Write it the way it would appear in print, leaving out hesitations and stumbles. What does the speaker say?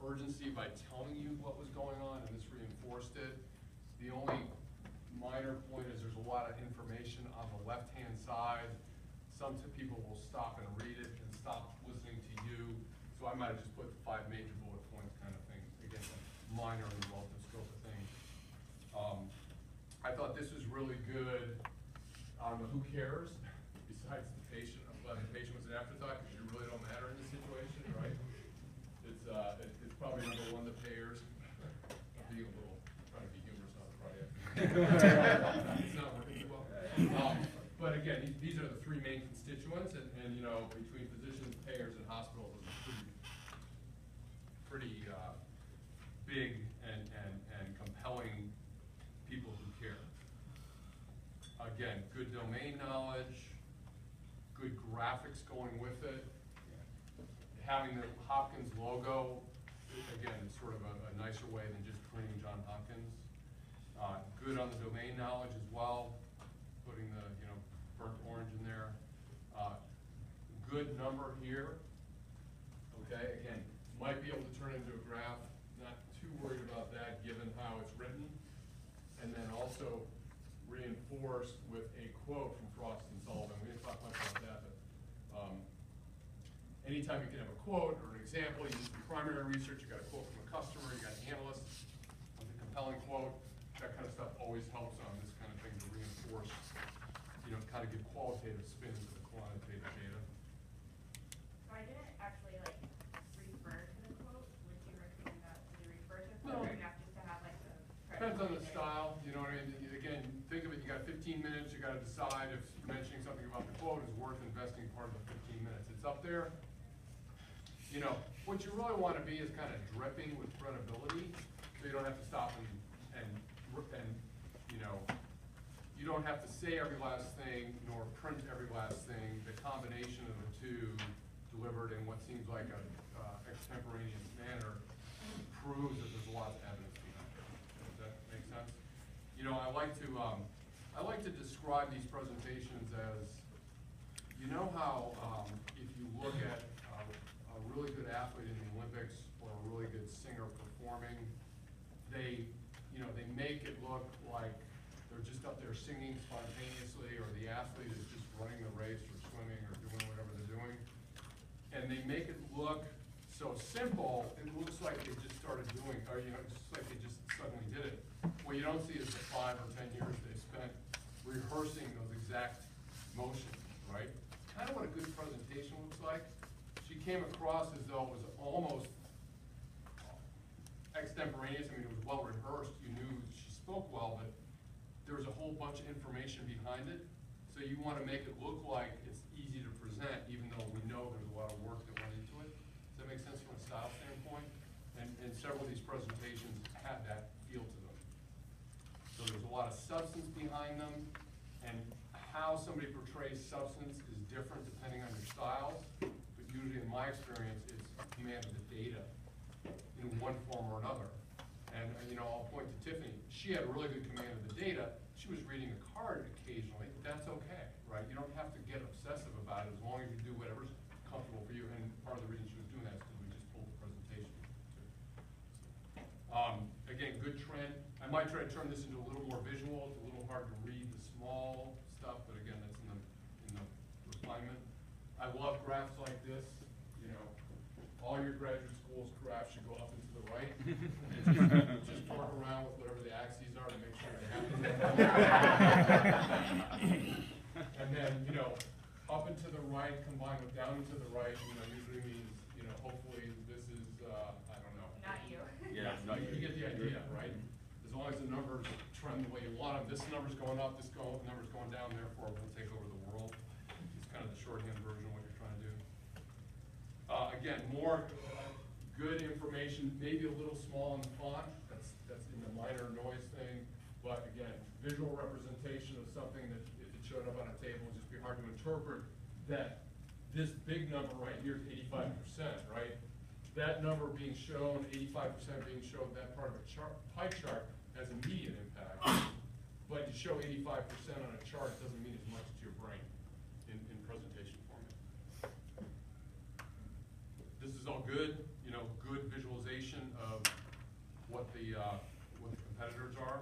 urgency by telling you what was going on, and this reinforced it. The only minor point is there's a lot of information on the left-hand side. Some people will stop and read it and stop listening to you. So I might have just put the 5 major bullet points kind of thing. Again, minor in the relative scope of things. I thought this was really good on the who cares, besides the patient. I'm glad the patient was an afterthought because you really don't matter in this situation, right? It's probably number one, the payers. Being a little, trying to be humorous on the Friday afternoon. It's not working too well. But again, these are the 3 main constituents, and you know, between physicians, payers, and hospitals, it's pretty big and compelling people who care. Again, good domain knowledge, good graphics going with it. Having the Hopkins logo, again, it's sort of a nicer way than just printing John Hopkins. Good on the domain knowledge as well, putting the burnt orange in there. Good number here. Okay, again, might be able to turn into a graph. Not too worried about that given how it's written. And then also reinforced with a quote from Frost and Sullivan. We didn't talk much about that, but anytime you can have a quote or an example, you do some primary research, you got a quote from a customer, you got an analyst with a compelling quote, that kind of stuff always helps on this kind of thing to reinforce, kind of give qualitative spin to the quantitative data. So I didn't actually refer to the quote. Would you recommend that you refer to the No. quote or enough just to have the Depends on the style, you know what I mean? Again, think of it, you got 15 minutes, you got to decide if mentioning something about the quote is worth investing part of the 15 minutes. It's up there. What you really want to be is kind of dripping with credibility, so you don't have to stop and you don't have to say every last thing nor print every last thing. The combination of the two delivered in what seems like a extemporaneous manner proves that there's a lot of evidence behind it. Does that make sense? I like to describe these presentations as, how if you look at a really good athlete in the Olympics or a really good singer performing, they make it look like they're just up there singing spontaneously, or the athlete is just running the race or swimming or doing whatever they're doing. And they make it look so simple, it looks like they just started doing, or just like they just suddenly did it. What you don't see is the 5 or 10 years they spent rehearsing those exact motions, right? Kind of what a good presentation looks like. She came across as though it was almost extemporaneous. I mean, it was well rehearsed. You knew she spoke well, but there was a whole bunch of information behind it. So you want to make it look like it's easy to present, even though we know there's a lot of work that went into it. Does that make sense from a style standpoint? And several of these presentations had that feel to them. So there's a lot of substance behind them, and how somebody portrays substance is different depending on your styles. But usually, in my experience, it's command of the data in one form or another. And I'll point to Tiffany. She had really good command of the data. She was reading a card occasionally. That's okay, right? You don't have to get obsessive about it as long as you do whatever's comfortable for you. And part of the reason she was doing that is because we just pulled the presentation. Again, good trend. I might try to turn this into a little more visual. It's a little hard to read the small stuff, but again, that's in the refinement. I love graphs like this. All your graduate school's graphs should go up and to the right. And just work around with whatever the axes are to make sure they happen. And then, up and to the right combined with down and to the right, usually means, hopefully this is, I don't know. Not you. Yeah, not you. You get the idea, right? As long as the numbers trend the way you want them, this number's going up, this number's going down, therefore we'll take over the world. It's kind of the shorthand version of what you're trying to do. Again, more good information, maybe a little small in the font. That's in the minor noise thing. But again, visual representation of something that if it showed up on a table, it'd just be hard to interpret that this big number right here is 85%, right? That number being shown, 85% being shown, that part of a pie chart has immediate impact. But you show 85% on a chart doesn't mean as much to your brain in presentation format. This is all good, good visualization. what the competitors are,